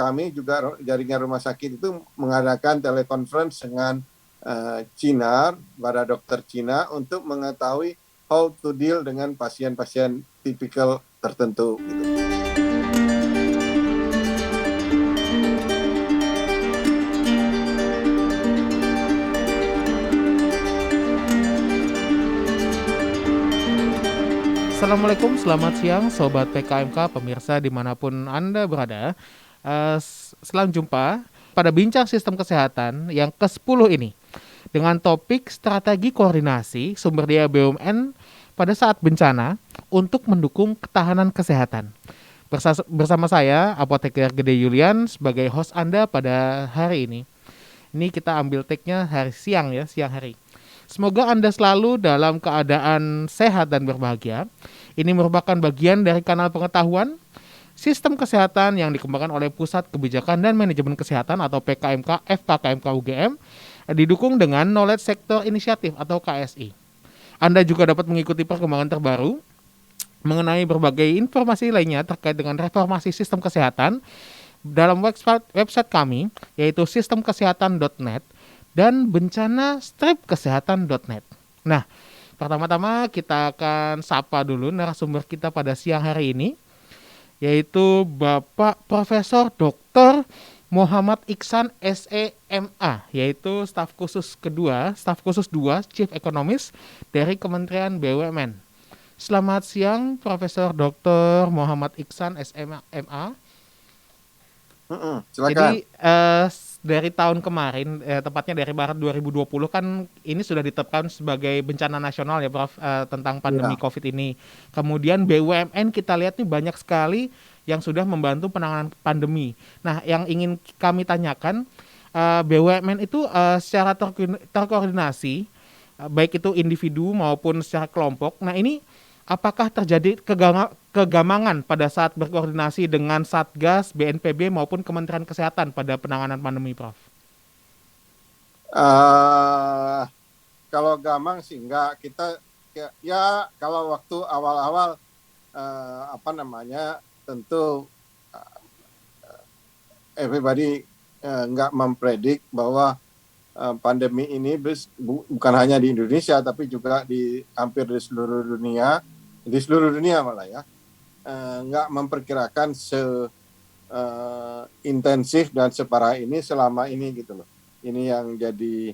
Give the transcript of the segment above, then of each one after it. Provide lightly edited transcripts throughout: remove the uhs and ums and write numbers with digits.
kami juga jaringan rumah sakit itu mengadakan teleconference dengan Cina, para dokter Cina untuk mengetahui how to deal dengan pasien-pasien tipikal tertentu. Gitu. Assalamualaikum, selamat siang Sobat PKMK, pemirsa dimanapun Anda berada. Selamat jumpa pada Bincang Sistem Kesehatan yang ke-10 ini dengan topik strategi koordinasi sumber daya BUMN pada saat bencana untuk mendukung ketahanan kesehatan. Bersama saya, Apoteker Gede Yulian sebagai host Anda pada hari ini. Ini kita ambil take-nya siang hari. Semoga Anda selalu dalam keadaan sehat dan berbahagia. Ini merupakan bagian dari kanal pengetahuan sistem kesehatan yang dikembangkan oleh Pusat Kebijakan dan Manajemen Kesehatan atau PKMK FKKMK UGM, didukung dengan Knowledge Sector Initiative atau KSI. Anda juga dapat mengikuti perkembangan terbaru mengenai berbagai informasi lainnya terkait dengan reformasi sistem kesehatan dalam website kami, yaitu sistemkesehatan.net dan bencana-kesehatan.net. Nah, pertama-tama kita akan sapa dulu narasumber kita pada siang hari ini, yaitu Bapak Profesor Dr. Muhammad Iksan SEMA, yaitu staf khusus 2 Chief Economist dari Kementerian BUMN. Selamat siang Profesor Dr. Muhammad Iksan SEMA. Silakan. Jadi dari tahun kemarin, tepatnya dari Maret 2020 kan ini sudah ditetapkan sebagai bencana nasional ya Prof, tentang pandemi COVID ini. Kemudian BUMN kita lihat nih banyak sekali yang sudah membantu penanganan pandemi. Nah, yang ingin kami tanyakan, BUMN itu secara terkoordinasi, baik itu individu maupun secara kelompok. Nah, ini apakah terjadi kegamangan pada saat berkoordinasi dengan Satgas, BNPB maupun Kementerian Kesehatan pada penanganan pandemi, Prof? Kalau gamang sih enggak. Kita ya kalau waktu awal-awal tentu everybody enggak mempredik bahwa pandemi ini bukan hanya di Indonesia tapi juga hampir di seluruh dunia malah ya, nggak memperkirakan intensif dan separah ini selama ini gitu loh. Ini yang jadi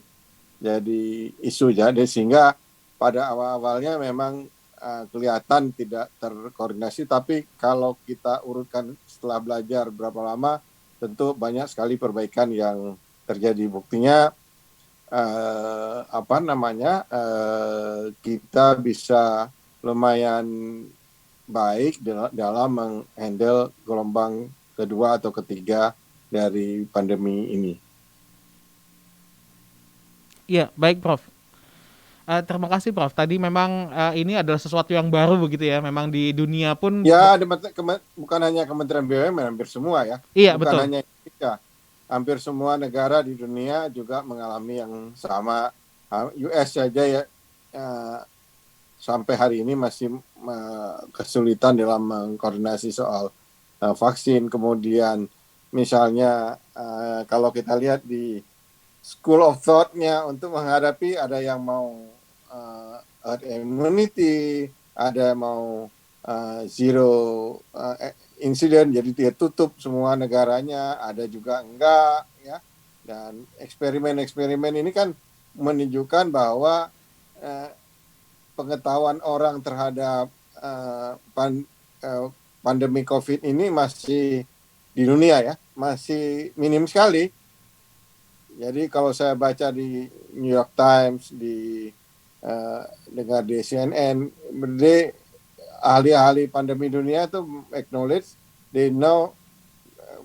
isu jadi sehingga pada awalnya memang kelihatan tidak terkoordinasi, tapi kalau kita urutkan setelah belajar berapa lama tentu banyak sekali perbaikan yang terjadi. Buktinya kita bisa lumayan baik dalam menghandle gelombang kedua atau ketiga dari pandemi ini. Iya, baik Prof. Terima kasih Prof. Tadi memang ini adalah sesuatu yang baru begitu ya. Memang di dunia pun bukan hanya Kementerian BUMN, hampir semua ya. Iya, bukan betul. hanya Indonesia. Hampir semua negara di dunia juga mengalami yang sama. US saja ya sampai hari ini masih kesulitan dalam mengkoordinasi soal vaksin. Kemudian misalnya kalau kita lihat di school of thought-nya untuk menghadapi, ada yang mau herd immunity, ada yang mau zero incident, jadi dia tutup semua negaranya, ada juga enggak ya. Dan eksperimen ini kan menunjukkan bahwa pengetahuan orang terhadap pandemi COVID ini masih di dunia ya, masih minim sekali. Jadi kalau saya baca di New York Times, dengar di CNN, ahli-ahli pandemi dunia itu acknowledge they know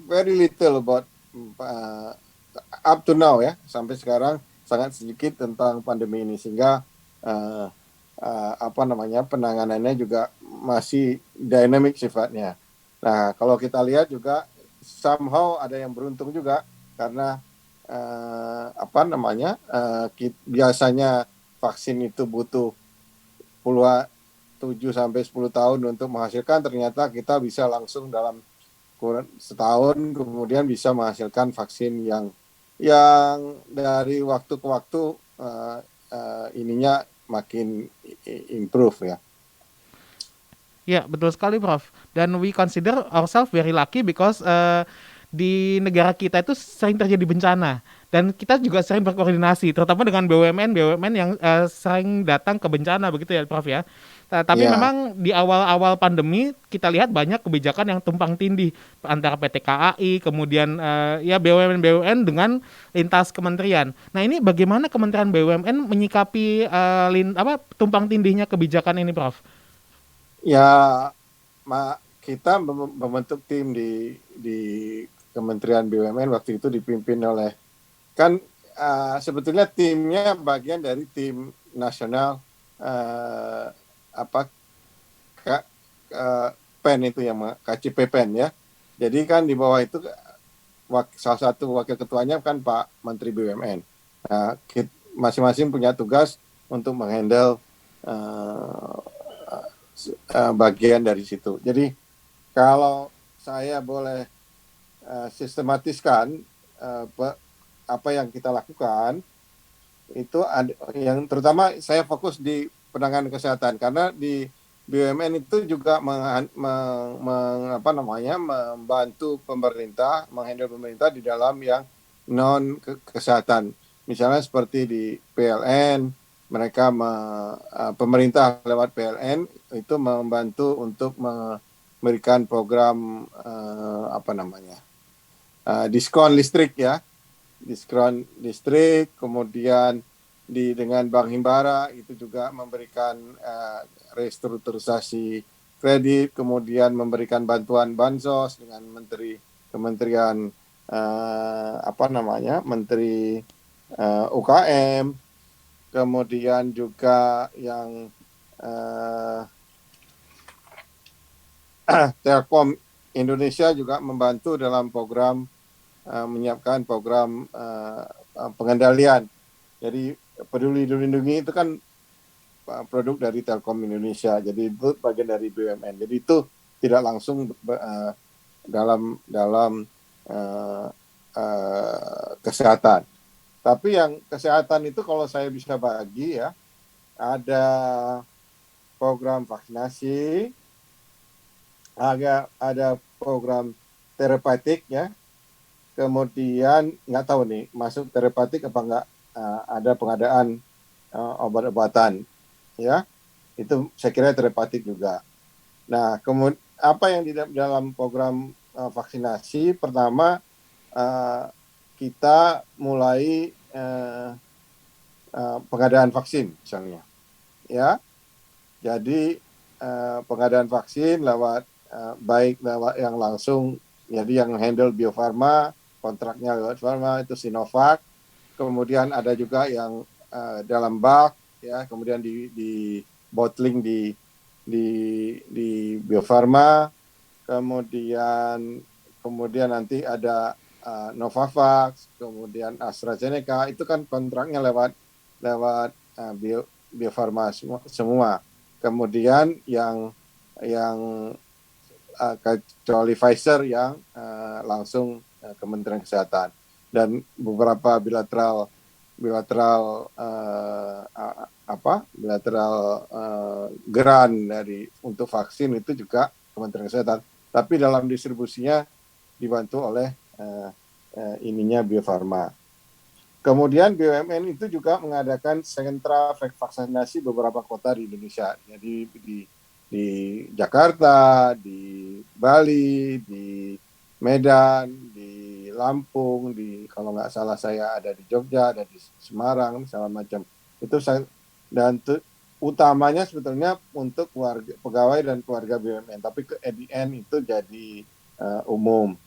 very little about up to now ya, sampai sekarang sangat sedikit tentang pandemi ini, sehingga penanganannya juga masih dynamic sifatnya. Nah, kalau kita lihat juga somehow ada yang beruntung juga karena biasanya vaksin itu butuh 7 sampai 10 tahun untuk menghasilkan, ternyata kita bisa langsung dalam kurang setahun kemudian bisa menghasilkan vaksin yang dari waktu ke waktu ininya makin improve ya. Ya, betul sekali, Prof. Dan we consider ourselves very lucky because di negara kita itu sering terjadi bencana dan kita juga sering berkoordinasi, terutama dengan BUMN yang sering datang ke bencana begitu ya, Prof ya. Tapi Ya, memang di awal-awal pandemi kita lihat banyak kebijakan yang tumpang tindih antara PT KAI, kemudian ya BUMN dengan lintas kementerian. Nah ini bagaimana Kementerian BUMN menyikapi tumpang tindihnya kebijakan ini, Prof? ya kita membentuk tim di Kementerian BUMN waktu itu dipimpin oleh kan sebetulnya timnya bagian dari tim nasional apa K, PEN itu yang KCP PEN ya. Jadi kan di bawah itu salah satu wakil ketuanya kan Pak Menteri BUMN. Nah, masing-masing punya tugas untuk menghandle bagian dari situ. Jadi kalau saya boleh sistematiskan apa yang kita lakukan itu yang terutama saya fokus di penanganan kesehatan karena di BUMN itu juga membantu pemerintah, menghandle pemerintah di dalam yang non kesehatan. Misalnya seperti di PLN, mereka pemerintah lewat PLN itu membantu untuk memberikan program diskon listrik ya, diskon listrik, kemudian dengan Bank Himbara itu juga memberikan restrukturisasi kredit, kemudian memberikan bantuan bansos dengan Kementerian Menteri UKM, kemudian juga yang Telkom Indonesia juga membantu dalam program menyiapkan program pengendalian. Jadi Peduli Lindungi itu kan produk dari Telkom Indonesia, jadi itu bagian dari BUMN. Jadi itu tidak langsung dalam kesehatan. Tapi yang kesehatan itu kalau saya bisa bagi ya, ada program vaksinasi, ada program terapeutik ya, kemudian nggak tahu nih masuk terapeutik apa nggak, ada pengadaan obat-obatan ya, itu saya kira terapeutik juga. Nah kemudian apa yang di dalam program vaksinasi, pertama kita mulai pengadaan vaksin misalnya ya, jadi pengadaan vaksin lewat baik lewat yang langsung, jadi yang handle Bio Farma, kontraknya lewat Farma itu Sinovac, kemudian ada juga yang dalam bak ya, kemudian di bottling di Bio Farma, kemudian nanti ada Novavax, kemudian AstraZeneca, itu kan kontraknya lewat Bio Farma semua. Kemudian yang kecuali Pfizer yang langsung Kementerian Kesehatan, dan beberapa bilateral grant untuk vaksin itu juga Kementerian Kesehatan, tapi dalam distribusinya dibantu oleh Bio Farma. Kemudian BUMN itu juga mengadakan sentra vaksinasi beberapa kota di Indonesia. Jadi di Jakarta, di Bali, di Medan, di Lampung, kalau nggak salah saya ada di Jogja, ada di Semarang, segala macam. Utamanya sebetulnya untuk pegawai dan keluarga BUMN, tapi at the end itu jadi umum.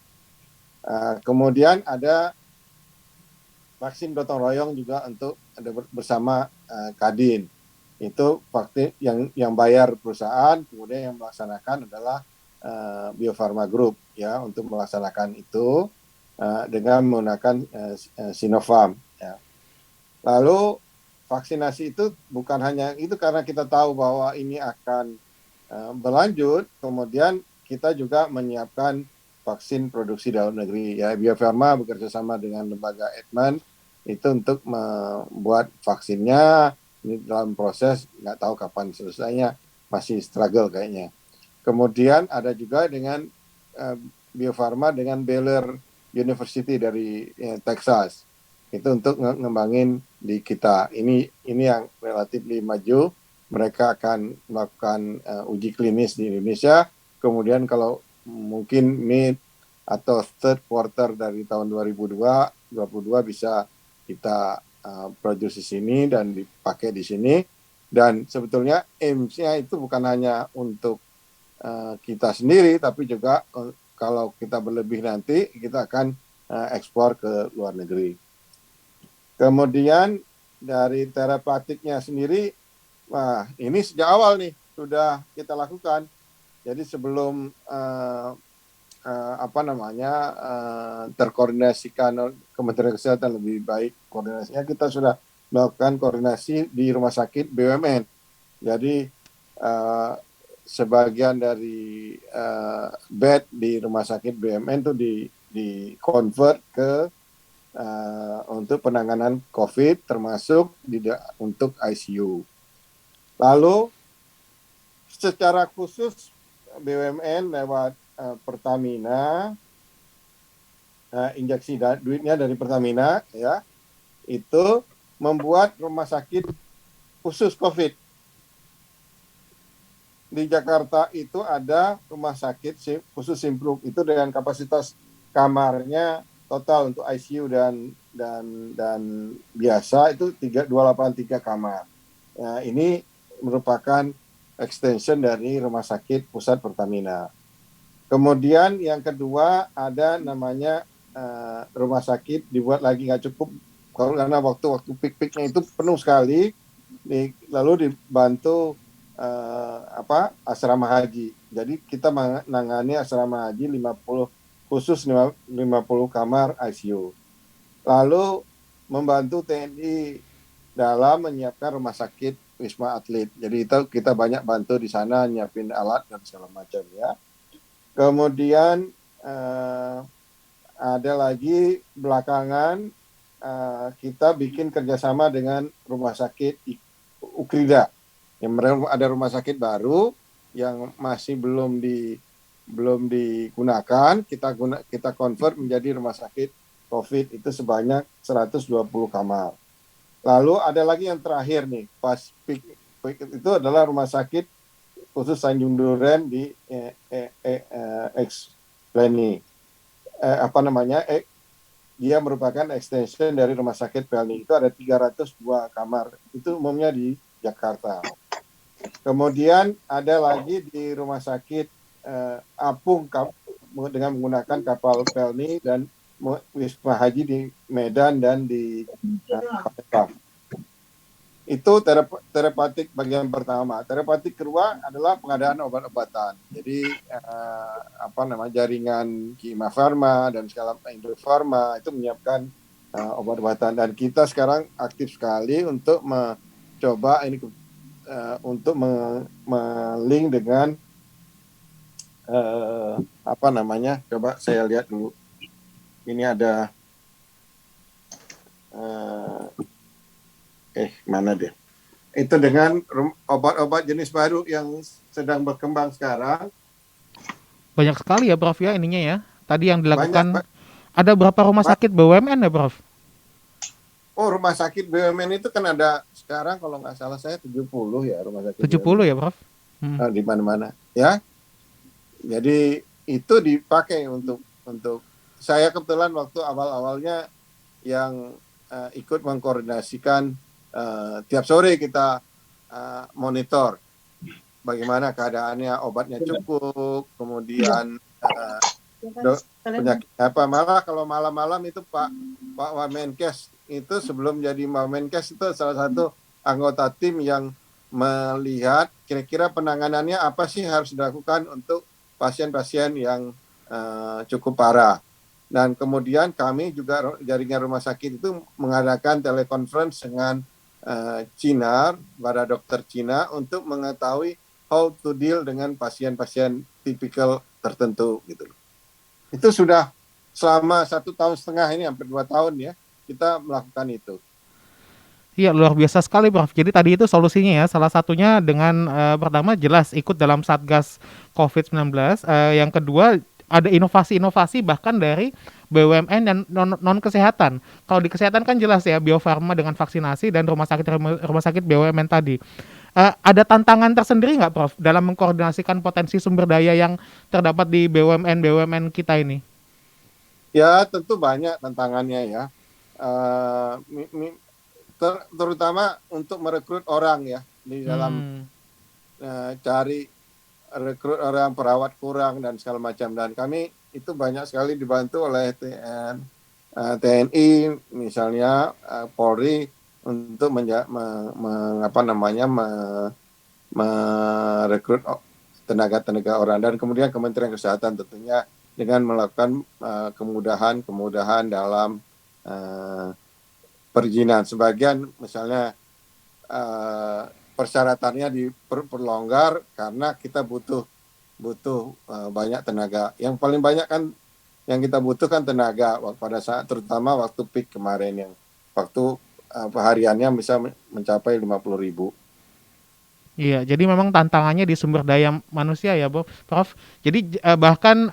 Kemudian ada vaksin gotong royong juga untuk ada bersama Kadin. Itu vaksin yang bayar perusahaan, kemudian yang melaksanakan adalah Bio Farma Group ya, untuk melaksanakan itu dengan menggunakan Sinopharm ya. Lalu vaksinasi itu bukan hanya itu, karena kita tahu bahwa ini akan berlanjut, kemudian kita juga menyiapkan vaksin produksi dalam negeri. Ya, Bio Farma bekerja sama dengan lembaga Eijkman itu untuk membuat vaksinnya. Ini dalam proses, nggak tahu kapan selesainya, masih struggle kayaknya. Kemudian ada juga dengan Bio Farma dengan Baylor University dari Texas. Itu untuk ngembangin di kita. Ini yang relatif maju. Mereka akan melakukan uji klinis di Indonesia. Kemudian kalau mungkin mid atau third quarter dari tahun 2022 bisa kita produksi di sini dan dipakai di sini. Dan sebetulnya aims-nya itu bukan hanya untuk kita sendiri, tapi juga kalau kita berlebih nanti kita akan ekspor ke luar negeri. Kemudian dari terapeutiknya sendiri, wah ini sejak awal nih sudah kita lakukan. Jadi sebelum terkoordinasikan Kementerian Kesehatan lebih baik koordinasinya, kita sudah melakukan koordinasi di rumah sakit BUMN. Jadi sebagian dari bed di rumah sakit BUMN itu di convert ke untuk penanganan COVID, termasuk untuk ICU. Lalu secara khusus BUMN lewat Pertamina, injeksi duitnya dari Pertamina, ya, itu membuat rumah sakit khusus COVID. Di Jakarta itu ada rumah sakit khusus Simpruk itu dengan kapasitas kamarnya total untuk ICU dan biasa itu 283 kamar. Nah, ini merupakan extension dari rumah sakit pusat Pertamina. Kemudian yang kedua ada namanya rumah sakit dibuat lagi nggak cukup karena waktu peak-peaknya itu penuh sekali, lalu dibantu asrama haji. Jadi kita menangani asrama haji 50 kamar ICU. Lalu membantu TNI dalam menyiapkan rumah sakit Wisma Atlet. Jadi itu kita banyak bantu di sana, nyiapin alat dan segala macam, ya. Kemudian ada lagi belakangan kita bikin kerjasama dengan rumah sakit Ukrida. Ada rumah sakit baru yang masih belum digunakan. Kita convert menjadi rumah sakit COVID itu sebanyak 120 kamar. Lalu ada lagi yang terakhir nih, pas peak itu adalah rumah sakit khusus Tanjung Duren di Pelni. Dia merupakan extension dari rumah sakit Pelni. Itu ada 302 kamar. Itu umumnya di Jakarta. Kemudian ada lagi di rumah sakit Apung dengan menggunakan kapal Pelni dan Wisma Haji di Medan dan di Palembang. Itu terapeutik bagian pertama. Terapeutik kedua adalah pengadaan obat-obatan. Jadi jaringan Kima Pharma dan segala Indofarma itu menyiapkan obat-obatan, dan kita sekarang aktif sekali untuk mencoba ini untuk melink dengan coba saya lihat dulu. Ini ada mana dia? Itu dengan obat-obat jenis baru yang sedang berkembang sekarang. Banyak sekali ya Prof ya ininya ya. Tadi yang dilakukan ada berapa rumah sakit BUMN ya Prof? Oh, rumah sakit BUMN itu kan ada sekarang kalau nggak salah saya 70 ya rumah sakit 70 BUMN. Ya Prof? Di mana-mana ya. Jadi itu dipakai untuk saya kebetulan waktu awal-awalnya yang ikut mengkoordinasikan tiap sore kita monitor bagaimana keadaannya, obatnya cukup, kemudian penyakit malah kalau malam-malam itu Pak Wamenkes itu sebelum jadi Wamenkes itu salah satu anggota tim yang melihat kira-kira penanganannya apa sih harus dilakukan untuk pasien-pasien yang cukup parah. Dan kemudian kami juga jaringan rumah sakit itu mengadakan telekonferensi dengan Cina, para dokter Cina untuk mengetahui how to deal dengan pasien-pasien tipikal tertentu gitu. Itu sudah selama 1,5 tahun ini, hampir 2 tahun ya, kita melakukan itu. Iya, luar biasa sekali, Prof. Jadi tadi itu solusinya ya, salah satunya dengan pertama jelas ikut dalam Satgas COVID-19, yang kedua ada inovasi-inovasi bahkan dari BUMN dan non kesehatan. Kalau di kesehatan kan jelas ya, Bio Farma dengan vaksinasi dan rumah sakit BUMN tadi. Ada tantangan tersendiri nggak, Prof, dalam mengkoordinasikan potensi sumber daya yang terdapat di BUMN kita ini? Ya, tentu banyak tantangannya ya. Uh, Terutama untuk merekrut orang ya, di dalam Hmm. cari rekrut orang, perawat kurang dan segala macam. Dan kami itu banyak sekali dibantu oleh TNI misalnya, Polri untuk merekrut tenaga-tenaga orang, dan kemudian Kementerian Kesehatan tentunya dengan melakukan kemudahan dalam perizinan. Sebagian misalnya persyaratannya diperlonggar karena kita butuh banyak tenaga. Yang paling banyak kan yang kita butuhkan tenaga pada saat, terutama waktu peak kemarin, yang waktu hariannya bisa mencapai 50.000. Iya, jadi memang tantangannya di sumber daya manusia ya, Prof. Jadi bahkan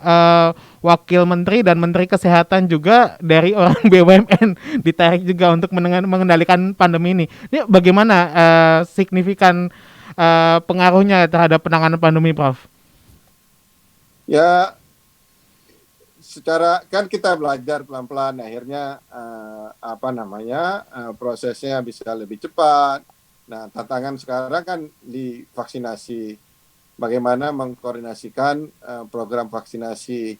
wakil menteri dan menteri kesehatan juga dari orang BUMN ditarik juga untuk mengendalikan pandemi ini. Ini bagaimana signifikan pengaruhnya terhadap penanganan pandemi, Prof? Ya, secara kan kita belajar pelan-pelan, akhirnya prosesnya bisa lebih cepat. Nah, tantangan sekarang kan di vaksinasi, bagaimana mengkoordinasikan program vaksinasi,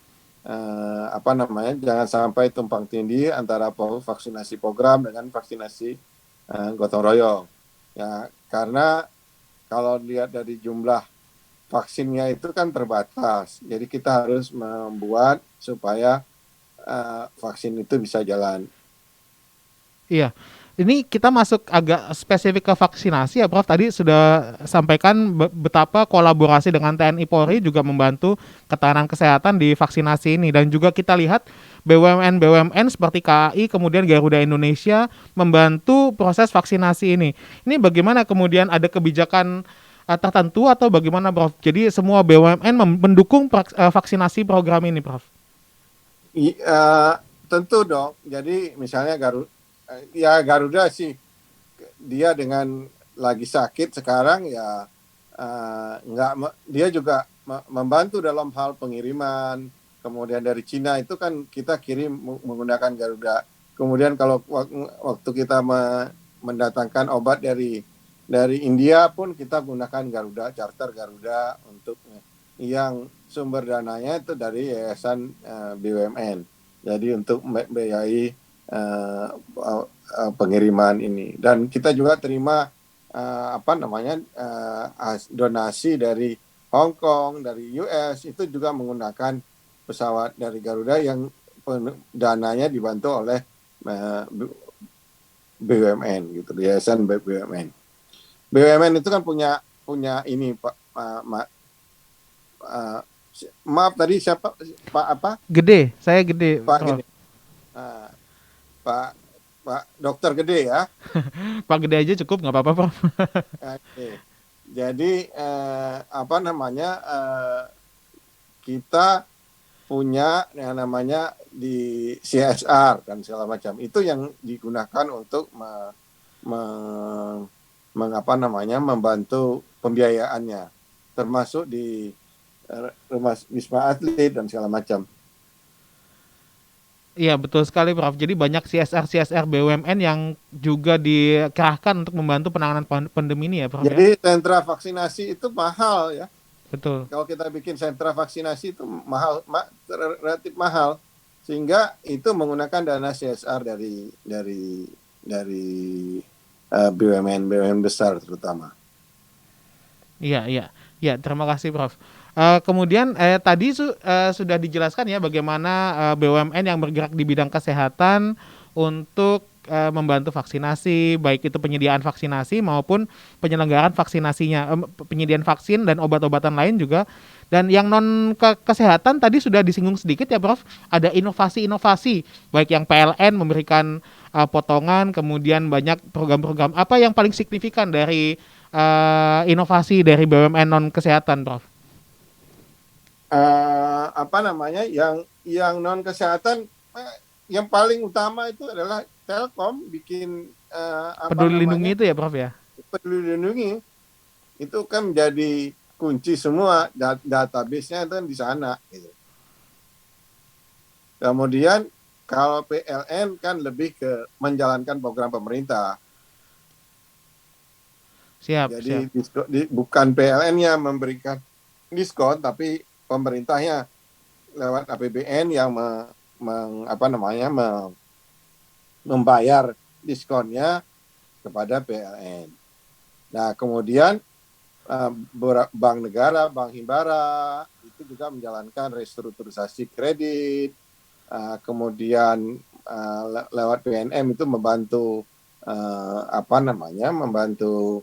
jangan sampai tumpang tindih antara vaksinasi program dengan vaksinasi gotong royong. Ya, karena kalau lihat dari jumlah vaksinnya itu kan terbatas, jadi kita harus membuat supaya vaksin itu bisa jalan. Iya. Ini kita masuk agak spesifik ke vaksinasi ya, Prof. Tadi sudah sampaikan betapa kolaborasi dengan TNI Polri juga membantu ketahanan kesehatan di vaksinasi ini, dan juga kita lihat BUMN seperti KAI kemudian Garuda Indonesia membantu proses vaksinasi ini. Ini bagaimana kemudian ada kebijakan tertentu atau bagaimana, Prof? Jadi semua BUMN mendukung vaksinasi program ini, Prof. Tentu dong. Jadi misalnya Garuda sih, dia dengan lagi sakit sekarang ya, dia juga membantu dalam hal pengiriman. Kemudian dari Cina itu kan kita kirim menggunakan Garuda. Kemudian kalau waktu kita mendatangkan obat dari India pun kita gunakan Garuda, charter Garuda, untuk yang sumber dananya itu dari yayasan BUMN. Jadi untuk membiayai pengiriman ini, dan kita juga terima donasi dari Hong Kong, dari US, itu juga menggunakan pesawat dari Garuda yang dananya dibantu oleh BUMN gitu, yayasan BUMN. BUMN itu kan punya ini, Pak, maaf tadi siapa, Pak apa? Gede, saya Gede, Pak Prof. Gede. Pak Dokter Gede ya. Pak Gede aja cukup, nggak apa-apa, Prof. Oke. Jadi kita punya yang namanya di CSR dan segala macam. Itu yang digunakan untuk membantu pembiayaannya, termasuk di rumah Wisma Atlet dan segala macam. Iya, betul sekali, Prof. Jadi banyak CSR BUMN yang juga dikerahkan untuk membantu penanganan pandemi ini ya, Prof, ya. Jadi sentra vaksinasi itu mahal ya. Betul. Kalau kita bikin sentra vaksinasi itu relatif mahal, sehingga itu menggunakan dana CSR dari BUMN besar terutama. Iya, iya. Ya, terima kasih, Prof. Kemudian tadi sudah dijelaskan ya bagaimana BUMN yang bergerak di bidang kesehatan untuk membantu vaksinasi, baik itu penyediaan vaksinasi maupun penyelenggaraan vaksinasinya, penyediaan vaksin dan obat-obatan lain juga. Dan yang non kesehatan tadi sudah disinggung sedikit ya Prof, ada inovasi-inovasi, baik yang PLN memberikan potongan, kemudian banyak program-program. Apa yang paling signifikan dari inovasi dari BUMN non kesehatan, Prof? Apa namanya, yang non kesehatan, yang paling utama itu adalah Telkom bikin apa Peduli namanya, lindungi itu ya Prof ya? Peduli Lindungi. Itu kan menjadi kunci semua, database-nya itu kan di sana gitu. Kemudian kalau PLN kan lebih ke menjalankan program pemerintah. Siap, siap. Jadi bukan PLN-nya memberikan diskon, tapi pemerintahnya lewat APBN yang apa namanya, membayar diskonnya kepada PLN. Nah, kemudian Bank Negara, Bank Himbara itu juga menjalankan restrukturisasi kredit, kemudian lewat PNM itu membantu apa namanya, membantu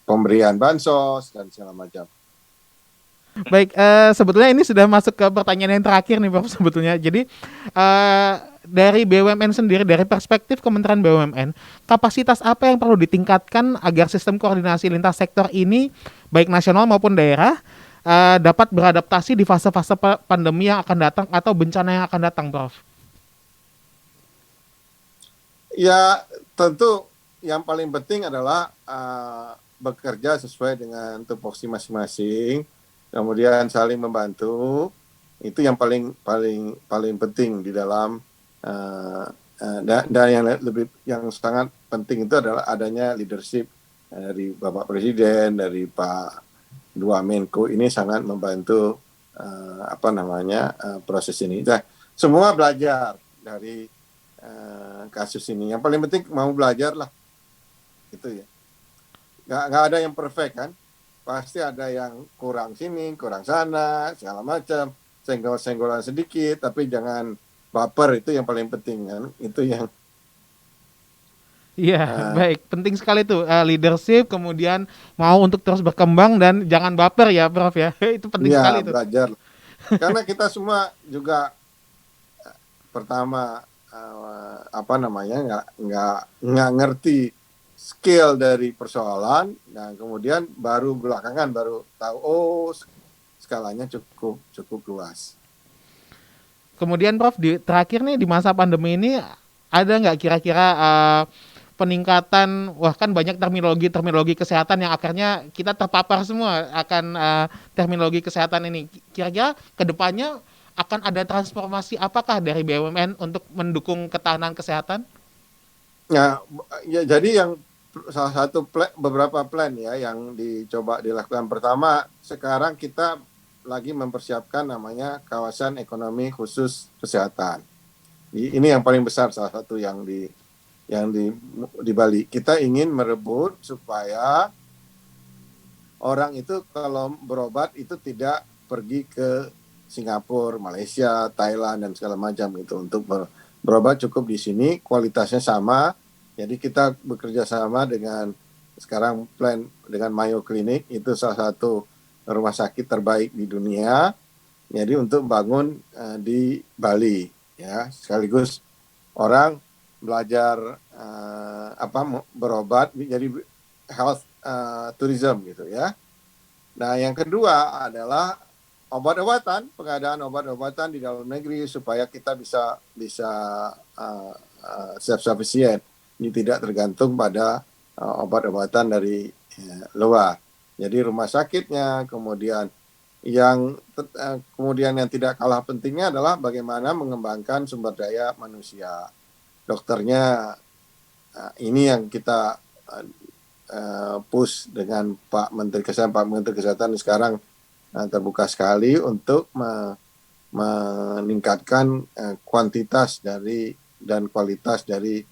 pemberian bansos dan segala macam. Baik, sebetulnya ini sudah masuk ke pertanyaan yang terakhir nih Prof sebetulnya. Jadi dari BUMN sendiri, dari perspektif Kementerian BUMN, kapasitas apa yang perlu ditingkatkan agar sistem koordinasi lintas sektor ini, baik nasional maupun daerah, dapat beradaptasi di fase-fase pandemi yang akan datang atau bencana yang akan datang, Prof? Ya, tentu yang paling penting adalah bekerja sesuai dengan tupoksi masing-masing, kemudian saling membantu. Itu yang paling penting di dalam dan yang sangat penting itu adalah adanya leadership dari Bapak Presiden, dari Pak Dua Menko, ini sangat membantu apa namanya, proses ini. Nah, semua belajar dari kasus ini. Yang paling penting mau belajar lah, gitu ya. Nggak ada yang perfect kan, pasti ada yang kurang sini, kurang sana, segala macam, senggol-senggolan sedikit, tapi jangan baper, itu yang paling penting kan, itu yang Iya, baik. Penting sekali tuh leadership, kemudian mau untuk terus berkembang dan jangan baper ya, Prof ya. Itu penting ya sekali tuh. belajar. Karena kita semua juga pertama apa namanya, nggak ngerti skill dari persoalan, nah kemudian baru belakangan baru tahu, oh skalanya cukup luas. Kemudian Prof, terakhir nih di masa pandemi ini ada nggak kira-kira peningkatan, wah kan banyak terminologi kesehatan yang akhirnya kita terpapar semua akan terminologi kesehatan ini. Kira-kira kedepannya akan ada transformasi apakah dari BUMN untuk mendukung ketahanan kesehatan? Ya, jadi yang salah satu beberapa plan ya yang dicoba dilakukan. Pertama, sekarang kita lagi mempersiapkan namanya kawasan ekonomi khusus kesehatan. Ini yang paling besar, salah satu yang di Bali. Kita ingin merebut supaya orang itu kalau berobat itu tidak pergi ke Singapura, Malaysia, Thailand dan segala macam itu. Untuk berobat cukup di sini, kualitasnya sama. Jadi kita bekerja sama dengan sekarang plan dengan Mayo Clinic, itu salah satu rumah sakit terbaik di dunia. Jadi untuk bangun di Bali ya, sekaligus orang belajar berobat, jadi health tourism gitu ya. Nah, yang kedua adalah obat-obatan, pengadaan obat-obatan di dalam negeri supaya kita bisa self-sufficient. Ini tidak tergantung pada obat-obatan dari luar. Jadi rumah sakitnya, kemudian yang tidak kalah pentingnya adalah bagaimana mengembangkan sumber daya manusia. Dokternya, ini yang kita push dengan Pak Menteri Kesehatan sekarang terbuka sekali untuk meningkatkan kuantitas dan kualitas dari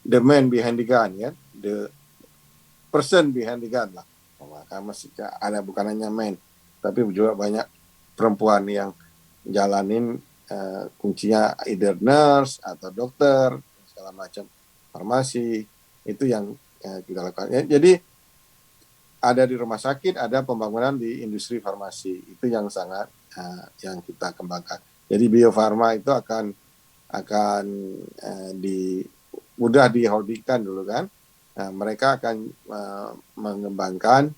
the man behind the gun ya, the person behind the gun lah. Maka masih ada, bukan hanya man, tapi juga banyak perempuan yang jalanin kuncinya either nurse atau dokter, segala macam farmasi, itu yang kita lakukan. Jadi ada di rumah sakit, ada pembangunan di industri farmasi, itu yang sangat yang kita kembangkan. Jadi Bio Farma itu akan mudah diholdingkan dulu kan. Mereka akan mengembangkan,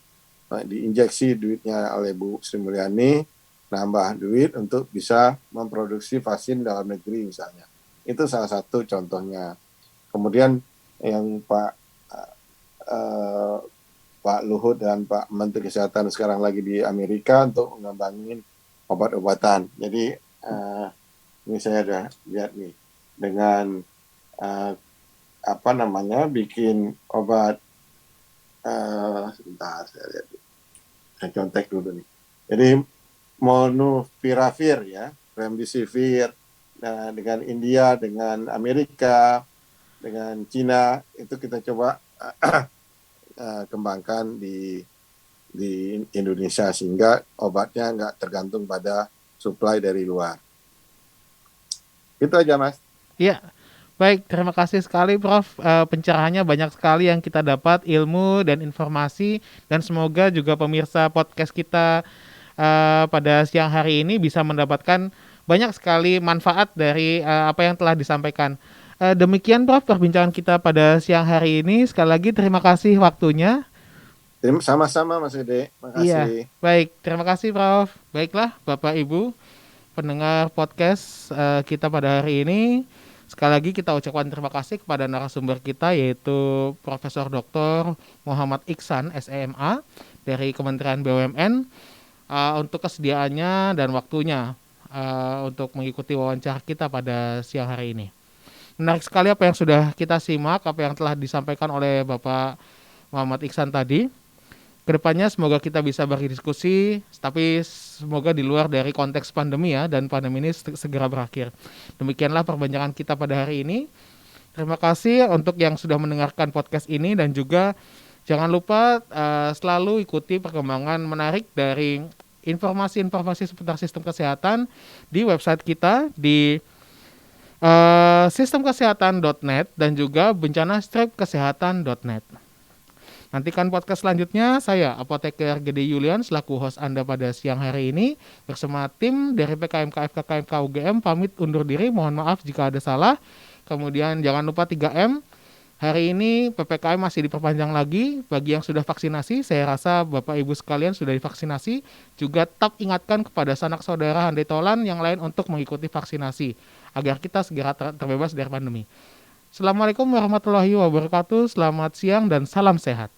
diinjeksi duitnya oleh Bu Sri Mulyani, nambah duit untuk bisa memproduksi vaksin dalam negeri misalnya. Itu salah satu contohnya. Kemudian yang Pak Luhut dan Pak Menteri Kesehatan sekarang lagi di Amerika untuk mengembangin obat-obatan. Jadi ini saya ada lihat nih dengan bikin obat, sebentar saya lihat, saya contek dulu nih. Jadi Molnupiravir ya, Remdesivir, dengan India, dengan Amerika, dengan Cina, itu kita coba kembangkan di Indonesia sehingga obatnya nggak tergantung pada supply dari luar. Itu aja, Mas. Iya, baik, terima kasih sekali Prof. Pencerahannya banyak sekali yang kita dapat ilmu dan informasi, dan semoga juga pemirsa podcast kita pada siang hari ini bisa mendapatkan banyak sekali manfaat dari apa yang telah disampaikan. Demikian Prof. perbincangan kita pada siang hari ini. Sekali lagi terima kasih waktunya. Sama-sama Mas Ede, makasih. Iya, baik, terima kasih Prof. Baiklah Bapak Ibu pendengar podcast kita pada hari ini. Sekali lagi kita ucapkan terima kasih kepada narasumber kita, yaitu Profesor Dr. Muhammad Iksan SEMA dari Kementerian BUMN, untuk kesediaannya dan waktunya untuk mengikuti wawancara kita pada siang hari ini. Menarik sekali apa yang sudah kita simak, apa yang telah disampaikan oleh Bapak Muhammad Iksan tadi. Kedepannya semoga kita bisa berdiskusi, tapi semoga di luar dari konteks pandemi ya, dan pandemi ini segera berakhir. Demikianlah perbincangan kita pada hari ini. Terima kasih untuk yang sudah mendengarkan podcast ini, dan juga jangan lupa selalu ikuti perkembangan menarik dari informasi-informasi seputar sistem kesehatan di website kita di sistemkesehatan.net dan juga bencana-kesehatan.net. Nantikan podcast selanjutnya, saya Apoteker Gede Yulian selaku host Anda pada siang hari ini bersama tim dari PKMK FKKMK UGM pamit undur diri, mohon maaf jika ada salah. Kemudian jangan lupa 3M, hari ini PPKM masih diperpanjang lagi. Bagi yang sudah vaksinasi, saya rasa Bapak Ibu sekalian sudah divaksinasi. Juga tetap ingatkan kepada sanak saudara handai tolan yang lain untuk mengikuti vaksinasi agar kita segera terbebas dari pandemi. Assalamualaikum warahmatullahi wabarakatuh, selamat siang dan salam sehat.